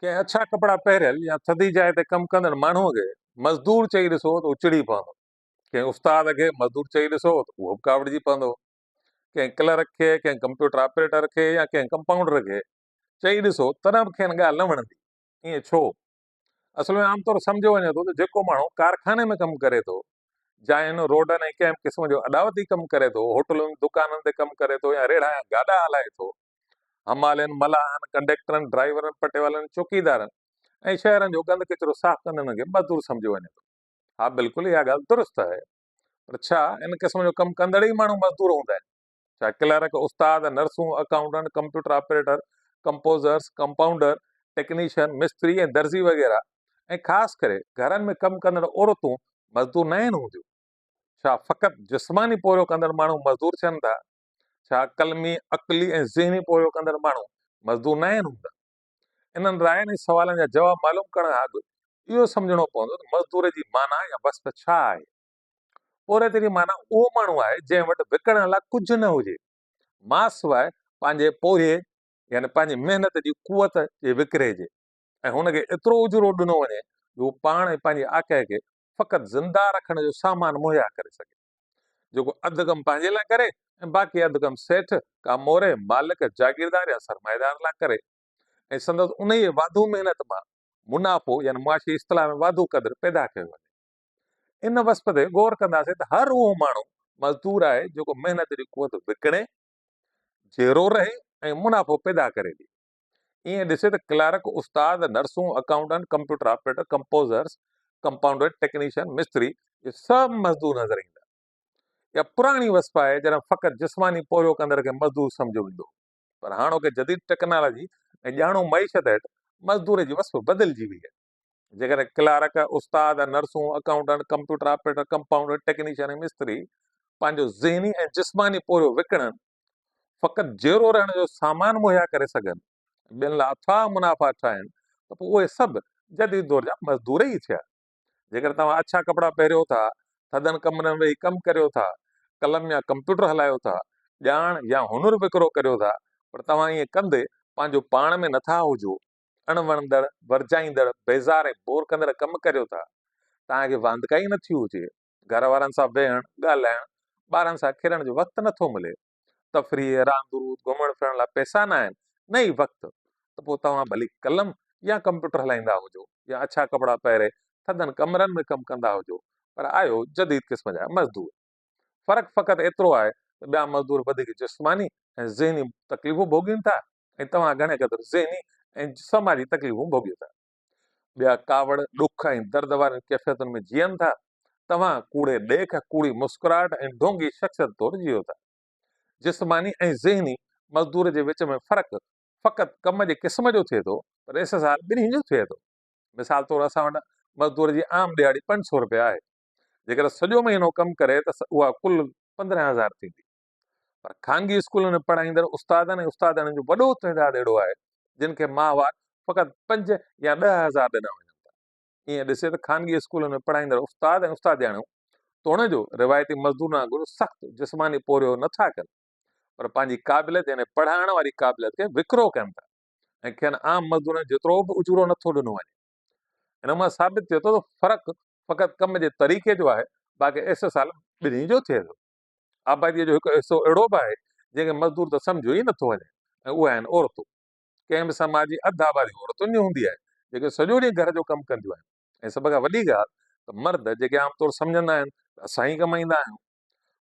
के अच्छा कपड़ा पहरियल या थधी जाइ ते कम कंदड़ माण्हूअ खे मज़दूर चई ॾिसो त उचड़ी पवंदो। कंहिं उस्ताद खे मज़दूर चई ॾिसो त उहो बि कावड़िजी पवंदो। कंहिं क्लर्क खे, कंहिं कंप्यूटर ऑपरेटर खे या कंहिं कंपाउंडर खे चई ॾिसो तॾहिं बि खेनि ॻाल्हि न वणंदी। ईअं छो? असल में आमतौर सम्झो वञे थो त जेको माण्हू कारखाने में कमु करे थो, जाइनि रोडनि ऐं कंहिं क़िस्म जो अॾावती कमु करे थो, होटलुनि दुकाननि ते कमु करे थो या रेड़ा या गाॾा हलाए थो, हमालियुनि, मलाहनि, कंडक्टरनि, ड्राइवरनि, पटेवालनि, चौकीदारनि ऐं शहरनि जो गंद किचिरो साफ़ कंदड़नि खे मज़दूर सम्झो वञे थो। हा, बिल्कुलु इहा ॻाल्हि दुरुस्त आहे। पर छा इन क़िस्म जो कमु कंदड़ ई माण्हू मज़दूर हूंदा आहिनि? छा क्लर्क, उस्ताद, नर्सूं, accountant, computer operator, composers, compounder, technician, मिस्त्री ऐं दर्जी वग़ैरह ऐं ख़ासि करे घरनि में कमु कंदड़ औरतूं मज़दूर न आहिनि हूंदियूं? छा फ़क़ति जिस्मानी पोरियो कंदड़ माण्हू मज़दूर थियनि था? छा कलमी, अक़ली ऐं ज़हनी पोरियो कंदड़ माण्हू मज़दूर न आहिनि हूंदा? इन्हनि रायनि ऐं सवालनि जा जवाब मालूम करण खां अॻु इहो सम्झणो पवंदो त मज़दूर जी माना या वस्फ़ छा आहे। ओरे तेरी माना उहो माण्हू आहे जंहिं वटि विकण लाइ कुझु न हुजे, मां सवाइ पंहिंजे पोहे यानी पंहिंजी महिनत जी कुवत जे विकिरे जे, ऐं हुनखे एतिरो उजरो ॾिनो वञे जो हू पाण ऐं पंहिंजे आक़े खे फ़क़ति ज़िंदा रखण जो सामान मुहैया करे सघे, जेको अधु कमु पंहिंजे लाइ करे ऐं बाक़ी अधु कमु सेठ का मोरे, मालिक, जागीरदार या सरमाएदार लाइ करे, ऐं संदसि उन ई वाधू महिनत मां मुनाफ़ो यानी मुआशी इस्तिलाह में वाधू क़दुरु पैदा कयो वञे। इन वस्फ़ ते गौर कंदासीं त हर उहो माण्हू मज़दूर आहे जेको महिनत जी कुवत विकिणे, जेरो रहे ऐं मुनाफ़ो पैदा करे ॾिए। ईअं ॾिसे त क्लर्क, उस्ताद, नर्सूं, accountant, computer operator, composers, compounder, technician, मिस्त्री, ये सभु मज़दूर नज़र ईंदा। इहा पुराणी वस्फ़ आहे जॾहिं फ़क़ति जिस्मानी पोरियो कंदड़ खे मज़दूर सम्झो वेंदो। पर हाणोके जदीद टेक्नोलॉजी ऐं ॼाणू मईशत हेठि मज़दूर जी वस्फ़ बदिलिजी वई आहे। जेकॾहिं क्लर्क, उस्ताद, नर्सूं, accountant, computer operator, compounder, technician ऐं मिस्त्री पंहिंजो ज़हनी ऐं जिस्मानी पोरियो विकिणनि, फ़क़ति जेरो रहण जो सामान मुहैया करे सघनि, ॿियनि लाइ अथाह मुनाफ़ा ठाहिनि, त पोइ उहे सभु जदीद दौर जा मज़दूर ई थिया। जेकर तव्हां अच्छा कपिड़ा पहिरियो था, थधनि कमरनि में वेही कमु करियो था, कलम या कंप्यूटर हलायो था, ॼाण या हुनुर विकिरो करियो था, पर तव्हां ईअं कंदे पंहिंजो पाण में नथा हुजो, अणवणंदड़, वरजाईंदड़, बेज़ार ऐं बोर कंदड़ कमु करियो था, तव्हांखे वांदकाई नथी हुजे, घर वारनि सां वेहण, ॻाल्हाइण, ॿारनि सां खेॾण जो वक़्तु नथो मिले, तफ़रीह, रांदू, घुमण फिरण लाइ पैसा न आहिनि, न ई वक़्तु, त पोइ तव्हां भली कलम या कंप्यूटर हलाईंदा हुजो या अच्छा कपिड़ा पहिरे थधनि कमरनि में कमु कंदा हुजो, पर आहियो जदीद क़िस्म जा मज़दूर। फ़र्क़ु फ़क़ति एतिरो आहे त ॿिया मज़दूर वधीक जिस्मानी ऐं ज़हनी तकलीफ़ूं भोॻीनि था ऐं तव्हां घणे क़दुरु ज़हनी ऐं समाजी तकलीफ़ूं भोॻियो था। ॿिया कावड़, ॾुख ऐं दर्द वारनि कैफ़ियतुनि में जीअनि था, तव्हां कूड़े ॾेख, कूड़ी मुस्कुराहट ऐं ढोंगी शख़्सियत तौरु जियो था। जिस्मानी ऐं ज़हनी मज़दूर जे विच में फ़र्क़ु फ़क़ति कम जे क़िस्म जो थिए थो, पर इस्तेसाल ॿिन्ही जो थिए थो। मिसाल तौरु असां वटि मज़दूर जी आम ॾियाड़ी 500 रुपया आहे। जेकर सॼो महीनो कमु करे त उहा कुल 15,000 थींदी। पर ख़ानगी स्कूलनि में पढ़ाईंदड़ उस्तादनि ऐं उस्तादनि जो वॾो तइदादु अहिड़ो आहे जिन खे माहवार फ़क़ति 5 या 10,000 ॾिना वञनि था। ईअं ॾिसे त ख़ानगी स्कूलनि में पढ़ाईंदड़ उस्ताद ऐं उस्तादियाणियूं तोण जो रिवायती मज़दूर वांगुरु सख़्तु जिस्मानी पोरियो नथा कनि, पर पंहिंजी क़ाबिलियत यानी पढ़ाइण वारी क़ाबिलियत खे विकिरो कनि था ऐं खेनि आम मज़दूरनि जेतिरो बि उजरो नथो ॾिनो वञे। इन मां साबित थिए थो त फ़र्क़ु फ़क़ति कम जे तरीक़े जो आहे, बाक़ी इस्तेसाल ॿिन्ही जो थिए थो। आबादीअ जो हिकु हिसो अहिड़ो बि आहे जंहिंखे मज़दूर त सम्झो ई नथो वञे, ऐं उहे आहिनि औरतूं। कंहिं बि समाज जी अधु आबादी औरतुनि जी हूंदी आहे जेके सॼो ॾींहुं घर जो कमु कंदियूं आहिनि। ऐं सभ खां वॾी ॻाल्हि त मर्द जेके आमतौरु सम्झंदा आहिनि त असां ई कमाईंदा आहियूं,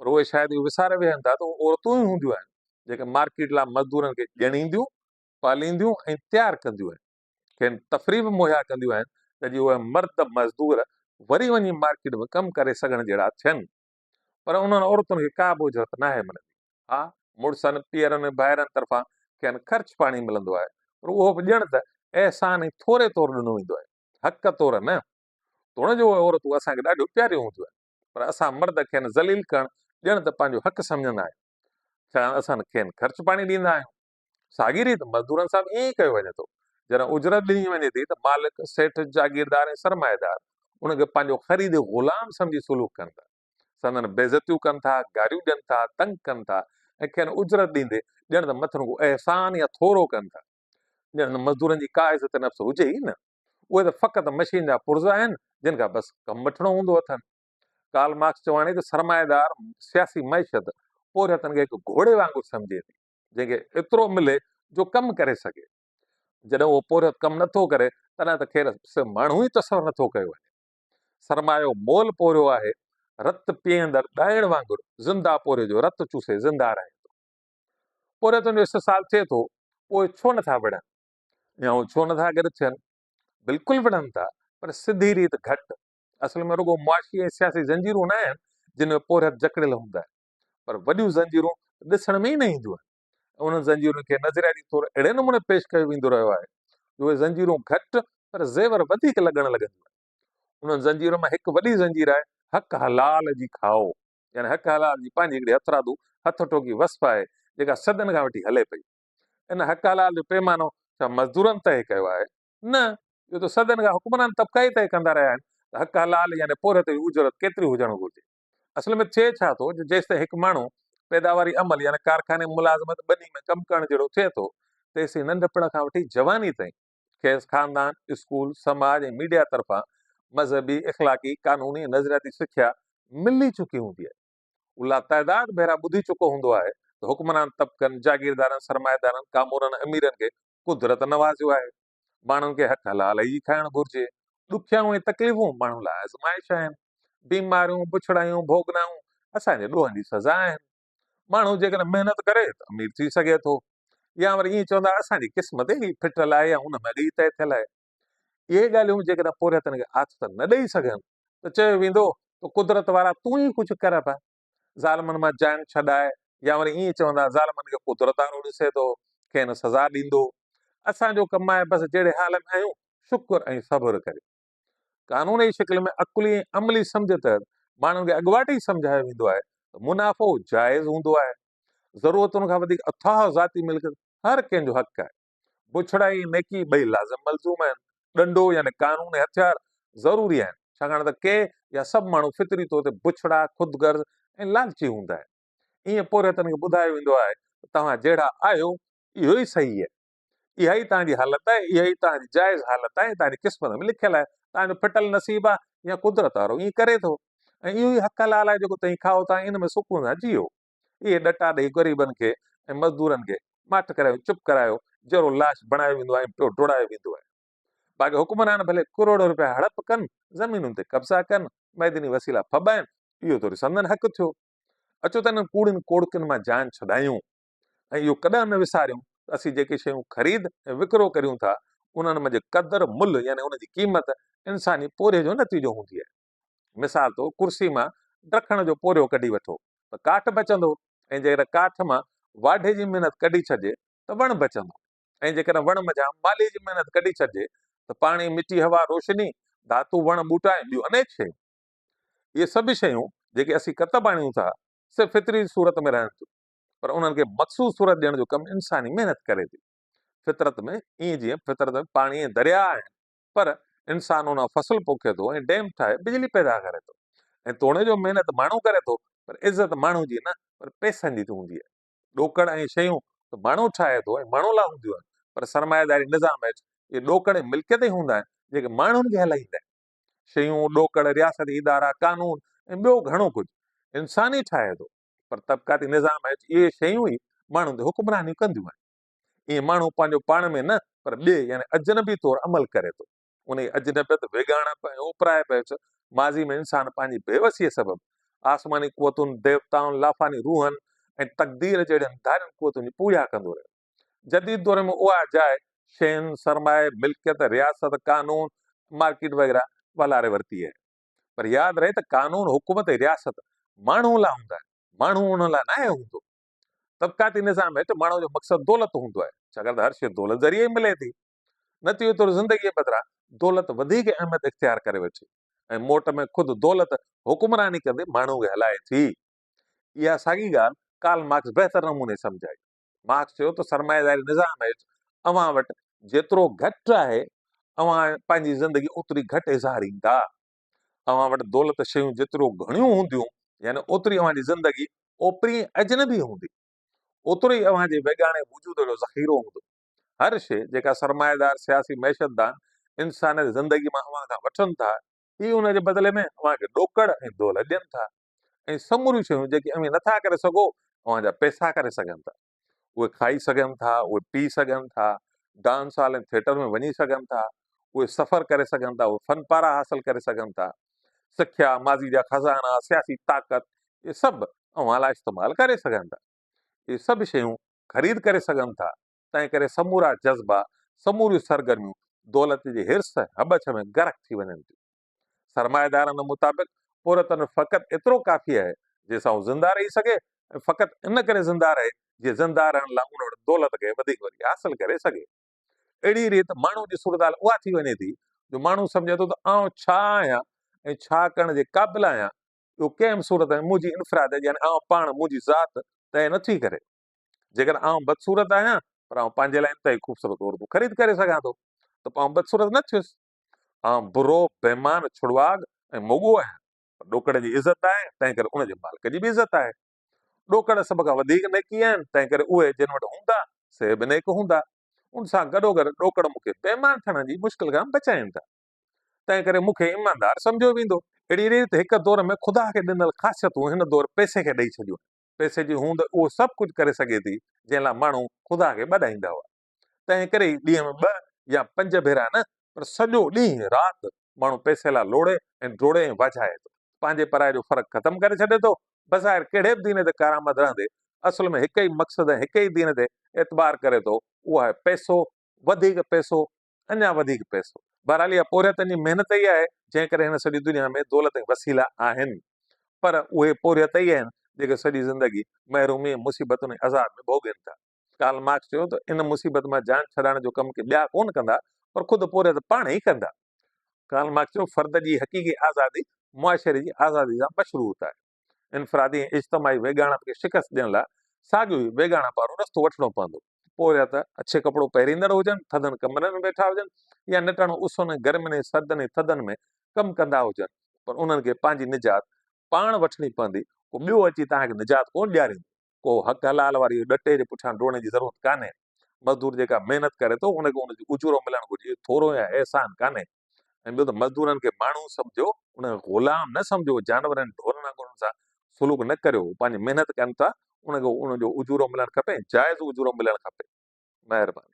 पर उहे शायदि इहो विसारे वेहनि था त उहे औरतूं ई हूंदियूं आहिनि जेके मार्केट लाइ मज़दूरनि खे ॼणींदियूं, पालींदियूं ऐं तयारु कंदियूं आहिनि, खेनि तफ़रीह बि मुहैया कंदियूं आहिनि त जीअं उहे मर्द मज़दूर वरी वञी मार्केट में कमु करे सघण जहिड़ा थियनि। पर उन्हनि औरतुनि खे का बि उजरत न आहे मिलंदी। हा, मुड़ुसनि, पीअरनि, भाइरनि तरफ़ां खेनि ख़र्च पाणी मिलंदो आहे, पर उहो बि ॼण त अहसान ऐं थोरे तौरु ॾिनो वेंदो आहे, हक़ तौरु न। तोण जो उहे औरतूं असांखे ॾाढियूं प्यारियूं हूंदियूं आहिनि, पर असां मर्द खेनि ज़लील करणु ॼण त पंहिंजो हक़ सम्झंदा आहियूं। छा असां खेनि ख़र्च पाणी ॾींदा आहियूं? साॻी रीति मज़दूरनि सां बि ईअं ई कयो वञे थो। जॾहिं उजरत ॾिनी वञे थी त मालिक, सेठ, जागीरदार ऐं सरमाएदार उनखे पंहिंजो ख़रीद ग़ुलाम सम्झी सुलूक कनि था, संदनि बेज़तियूं कनि था, गारियूं ॾियनि था, तंग कनि था ऐं खेनि उजरत ॾींदे ॼण त मथां को अहसान या थोरो कनि था। मज़दूरनि जी का इज़त नफ़्स हुजे ई न। उहे त फ़क़ति मशीन जा पुर्ज़ा आहिनि जिन खां बसि कमु वठिणो हूंदो अथनि। कार्ल मार्क्स चवाणी त सरमाएदार सियासी मैशत पोरियतनि खे हिकु घोड़े वांगुरु सम्झे थी, जंहिंखे एतिरो मिले जो कमु करे सघे। जॾहिं उहो पोरियत कमु नथो करे तॾहिं त खेर सिर्फ़ु माण्हू ई तसवुरु नथो कयो वञे। सरमायो मोल पोरियो आहे, रत पीअंदड़ ॾाइण वांगुरु ज़िंदा पोरियो जो रत चूसे ज़िंदा रहे थो। पोरियतुनि जो इस्तेसाल थिए थो, उहे छो नथा विढ़नि या उहे छो नथा गॾु थियनि? बिल्कुलु विढ़नि था, पर सिधी रीति घटि। असल में रुगो मुआशी ऐं सियासी ज़ंजीरूं न आहिनि जिन में पोरियत जकड़ियल हूंदा आहिनि, पर वॾियूं ज़ंजीरूं ॾिसण में ई न ईंदियूं आहिनि। उन्हनि ज़ंजीरुनि खे नज़रियाती तौरु अहिड़े नमूने पेश कयो वेंदो रहियो आहे जो उहे ज़ंजीरूं घटि पर ज़ेवर वधीक लॻण लॻंदियूं आहिनि। उन्हनि ज़ंजीरुनि मां हिकु वॾी ज़ंजीर आहे हक़ हलाल जी खाओ, यानी हक़ हलाल जी पंहिंजी हिकिड़ी हथरादू हथ टोकी वसप आहे जेका सदन खां वठी हले पई। इन हक़ हलाल जो पैमानो छा मज़दूरनि तइ कयो आहे? न, इहो त सदन खां हुक्मरान तबिका ई तइ कंदा रहिया आहिनि त हक़ हलाल यानी पोरियत जी उजरत केतिरी हुजणु घुरिजे। असल में थिए छा थो, जेसि ताईं हिकु माण्हू पैदावारी अमल यानी कारखाने मुलाज़मत ॿनी में कमु करण जहिड़ो थिए थो, तेसिताईं नंढपण खां वठी जवानी ताईं खेसि ख़ानदान, स्कूल, समाज ऐं मीडिया तरफ़ां मज़हबी, इख़लाक़ी, कानूनी, नज़रियाती सिख्या मिली चुकी हूंदी आहे। उला तइदाद भेरा ॿुधी चुको हूंदो आहे त हुक्मरान तबिकनि, जागीरदारनि, सरमाएदारनि, कामूरनि, अमीरनि खे कुदरत नवाज़ियो आहे। माण्हुनि खे हक़ हलाल ई खाइणु घुरिजे। ॾुखियाऊं ऐं तकलीफ़ूं माण्हू लाइ आज़माइश आहिनि। बीमारियूं, बुछड़ायूं, भोगनाऊं असांजे ॾोहनि जी सज़ा आहिनि। माण्हू जेकॾहिं महिनत करे त अमीर थी सघे थो, या वरी ईअं चवंदा असांजी क़िस्मत ई फिटल आहे या हुन में अॻु ई तइ थियल आहे। इहे ॻाल्हियूं जेकॾहिं पोरियतनि खे आथत न ॾेई सघनि त चयो वेंदो त कुदरत वारा तूं ई कुझु कर पिया, ज़ालमनि मां जान छॾाए, या वरी ईअं चवंदा ज़ालमनि खे कुदरत वारो ॾिसे थो, खेनि सज़ा ॾींदो। असांजो कमु आहे बसि जहिड़े हाल में आहियूं शुकुर ऐं सब्र करे। कानून जी शिकिल में अकुली ऐं अमली सम्झ तहत माण्हुनि खे अॻुवाट ई सम्झायो वेंदो आहे त मुनाफ़ो जाइज़ हूंदो आहे। ज़रूरतुनि खां वधीक अथाह ज़ाती मिल्कियत हर कंहिंजो हक़ आहे। बुछड़ाई, नेकी ॿई लाज़िम मलज़ूम आहिनि। ॾंडो यानी कानून ऐं हथियार ज़रूरी आहिनि, छाकाणि त के या सभु माण्हू फितरी तौर ते बुछड़ा, ख़ुदगर्ज़ ऐं लालची हूंदा आहिनि। ईअं पोरियतनि खे ॿुधायो वेंदो आहे त तव्हां जहिड़ा आहियो इहो ई सही आहे, इहा ई तव्हांजी हालत आहे, इहा ई तव्हांजी जाइज़ हालत आहे, तव्हांजी क़िस्मत में लिखियल आहे। तव्हांजो फिटल नसीब आहे या कुदरत वारो ईअं करे थो, ऐं इहो ई हक़ हलाल आहे जेको तव्हीं खाओ था, इन में सुकून सां जियो। इहे ॾटा ॾेई ग़रीबनि खे ऐं मज़दूरनि खे माठ करायो, चुप करायो, जहिड़ो लाश बणायो वेंदो आहे, पियो डोड़ायो वेंदो आहे। बाक़ी हुक्मरान भले करोड़ रुपया हड़प कनि, ज़मीनुनि ते कब्ज़ा कनि, मैदनी वसीला फॿाइनि, इहो त वरी संदन हक़ थियो। अचो त हिननि कूड़ियुनि कोड़कियुनि मां जान छॾायूं ऐं इहो कॾहिं न विसारियूं त असीं जेके शयूं ख़रीद ऐं विकिरो करियूं था उन्हनि में क़दुरु मुल्ह यानी उनजी क़ीमत इंसानी पोरे जो नतीजो हूंदी आहे। मिसाल तौरु कुर्सी मां ॾखण जो पोरियो कढी वठो त काठ बचंदो, ऐं जेकॾहिं काठ मां वाढे जी महिनत कढी छॾिजे त वणु बचंदो, ऐं जेकॾहिं वण मथां माली जी महिनत कढी छॾिजे त पाणी, मिटी, हवा, रोशनी, धातू, वण, ॿूटा ऐं ॿियूं अनेक शयूं, इहे सभु शयूं जेके असीं कतब आणियूं था सिर्फ़ु फितरी सूरत में रहनि थियूं, पर उन्हनि खे मख़सूस सूरत ॾियण जो कमु इंसानी महिनत करे थी। फितरत में ईअं जीअं फितरत में पाणी ऐं दरिया आहिनि, पर इंसान उन फसल पोखे थो ऐं डैम ठाहे बिजली पैदा करे थो, ऐं तोड़े जो महिनत माण्हू करे थो, पर इज़त माण्हू जी न, पर पैसनि जी हूंदी आहे। ॾोकड़ ऐं शयूं त माण्हू ठाहे थो ऐं माण्हू लाइ हूंदियूं आहिनि, पर सरमाएदारी निज़ाम हेठि इहे ॾोकड़ ऐं मिल्कियत ई हूंदा आहिनि जेके माण्हुनि खे हलाईंदा आहिनि। शयूं, ॾोकड़, रियासती इदारा, कानून ऐं ॿियो घणो कुझु इंसान ई ठाहे थो, पर तबिकाती निज़ाम हेठि इहे शयूं ई माण्हुनि ते हुक्मरानियूं कंदियूं आहिनि। ईअं माण्हू पंहिंजो पाण में न, पर ॿिए यानी अजनबी तौरु अमल करे थो। उन अजनबियत वेगाणप ऐं ओपराए पियो माज़ी में इंसान पंहिंजी बेवसीअ सबबु आसमानी कुवतुनि, देवताउनि, लाफ़ानी रूहनि ऐं तक़दीर जहिड़नि धारियुनि कुवतुनि जी पूॼा कंदो रहियो। जदीद दौर में उहा जाइ शयुनि, सरमाए, मिल्कियत, रियासत, कानून, मार्केट वग़ैरह वलारे वरिती आहे। पर यादि रहे त कानून, हुकूमत ऐं रियासत माण्हू लाइ हूंदा आहिनि, माण्हू उन लाइ न आहे हूंदो। तबिकाती निज़ाम हेठि माण्हू जो मक़सदु दौलत हूंदो आहे, छाकाणि त हर शइ दौलत ज़रिए ई मिले थी। नतीजो तौरु ज़िंदगीअ बदिरां दौलत वधीक अहमियत इख़्तियार करे वेठी, ऐं मोट में ख़ुदि दौलत हुक्मरानी कंदे माण्हू खे हलाए थी। इहा साॻी ॻाल्हि कार्ल मार्क्स बहितर नमूने सम्झाई। मार्क्स चयो त सरमाएदारी निज़ाम हेठि अव्हां वटि जेतिरो घटि आहे, अव्हां पंहिंजी ज़िंदगी ओतिरी घटि इज़ारींदा। अव्हां वटि दौलत शयूं जेतिरो घणियूं हूंदियूं, यानी ओतिरी अव्हांजी ज़िंदगी ओतिरी अजनबी हूंदी, ओतिरो ई अव्हांजे वेगाणे वजूद जो ज़ख़ीरो हूंदो। हर शइ जेका सरमाएदार सियासी मैशतदान इंसान जी ज़िंदगी मां अव्हां खां वठनि था, ही उनजे बदिले में अव्हांखे ॾोकड़ ऐं दौलत ॾियनि था। ऐं समूरियूं शयूं जेके अव्हां नथा करे सघो, अव्हांजा पैसा करे सघनि था। उहे खाई सघनि था, उहे पी सघनि था, डांस हॉल ऐं थिएटर में वञी सघनि था, उहे सफ़र करे सघनि था, उहे फन पारा हासिल करे सघनि था। सिख्या, माज़ी जा खज़ाना, सियासी ताक़त, इहे सभु अव्हां लाइ इस्तेमालु करे सघनि था। इहे सभु शयूं ख़रीद करे सघनि था। तंहिं करे समूरा जज़्बा, समूरियूं सरगर्मियूं दौलत जी हिर्स हबछ में गर्क थी वञनि थियूं। सरमाएदारनि मुताबिक़ औरतुनि में फ़क़ति एतिरो काफ़ी आहे जंहिंसां हू ज़िंदा रही सघे, ऐं फ़क़ति इन करे ज़िंदा रहे जीअं ज़िंदा रहण लाइ उन वटि दौलत खे वधीक वधीक हासिल करे सघे। अहिड़ी रीति माण्हू जी सूरत हाल उहा थी वञे थी जो माण्हू सम्झे थो त आउं छा आहियां ऐं छा करण जे क़ाबिल आहियां, इहो कंहिं बि सूरत में मुंहिंजी इनफ़राद यानी आउं पाण मुंहिंजी ज़ात तइ नथी करे। जेकर आउं बदसूरत आहियां पर आउं पंहिंजे लाइ इंतहाई ख़ूबसूरत औरतूं ख़रीद करे सघां थो, त पोइ आउं बदसूरत न थियुसि। आउं बुरो, बेईमान, छुड़वाग ऐं मोॻो आहियां। ॾोकड़ जी इज़त आहे, तंहिं करे उनजे मालिक जी बि इज़त आहे। ॾोकड़ सभ खां वधीक नेकी आहिनि, तंहिं करे उहे जिन वटि हूंदा से बि नेक हूंदा। उन सां गॾोगॾु ॾोकड़ मूंखे बेईमान थियण जी मुश्किल खां बचाइनि था, तंहिं करे मूंखे ईमानदार सम्झो वेंदो। अहिड़ी रीति हिक दौर में ख़ुदा खे ॾिनल ख़ासियतूं हिन दौर पैसे खे ॾेई छॾियूं। पैसे जी हूंद उहो सभु कुझु करे सघे थी जंहिं लाइ माण्हू ख़ुदा खे ॿधाईंदा हुआ। तंहिं करे ई ॾींहं में 2 या 5 भेरा न, पर सॼो ॾींहुं राति माण्हू पैसे लाइ लोड़े ऐं डोड़े ऐं वाझाए थो। पंहिंजे पराए जो फ़र्क़ु ख़तमु करे छॾे थो। बज़ाहिर कहिड़े बि दीन ते कारआमद रहंदे असल में हिक ई मक़सदु ऐं हिक ई दीन ते एतबार करे थो, उहो आहे पैसो, वधीक पैसो, अञा वधीक पैसो। बहरहाल इहा पोरियतनि जी महिनत ई आहे जंहिं करे हिन सॼी दुनिया में दौलत ऐं वसीला आहिनि। पर उहे पोरियत ई आहिनि जेके सॼी ज़िंदगी महरूमी, मुसीबतुनि ऐं अज़ाब में भोॻनि था। कार्ल मार्क्स चयो त इन मुसीबत मां जान छॾाइण जो कमु के ॿिया कोन कंदा, पर ख़ुदि पोरियत पाण ई कंदा। कार्ल मार्क्स चयो फ़र्द जी हक़ीक़ी आज़ादी मुआशरे जी आज़ादी सां मशरूत आहे। इनफ़रादी ऐं इज्तमाही वेगाणप खे शिकस्त ॾियण लाइ साॻियो ई वेगाणप वारो रस्तो वठिणो पवंदो। पोरियत अच्छे कपिड़ो पहिरींदड़ हुजनि, थधनि कमरनि में वेठा हुजनि, या निटण उसन, गर्मियुनि, सर्दनि, थधनि में कमु कंदा हुजनि, पर उन्हनि खे पंहिंजी निजात पाण वठणी पवंदी। को ॿियो अची तव्हांखे निजात कोन ॾियारींदो। को हक़ हलाल वारी ॾटे जे पुठियां डोड़ण जी ज़रूरत कान्हे। मज़दूर जेका महिनत करे थो उनखे उनजो उजूरो मिलणु घुरिजे, थोरो या एहसान कान्हे। ऐं ॿियो त मज़दूरनि खे माण्हू सम्झो, उनखे ग़ुलाम न सम्झो, जानवरनि ढोरनि वांगुरु उन्हनि सां सुलूक न करियो। पंहिंजी महिनत कनि था, उनखे उनजो उजूरो मिलणु खपे, जाइज़ उजूरो मिलणु खपे। महिरबानी।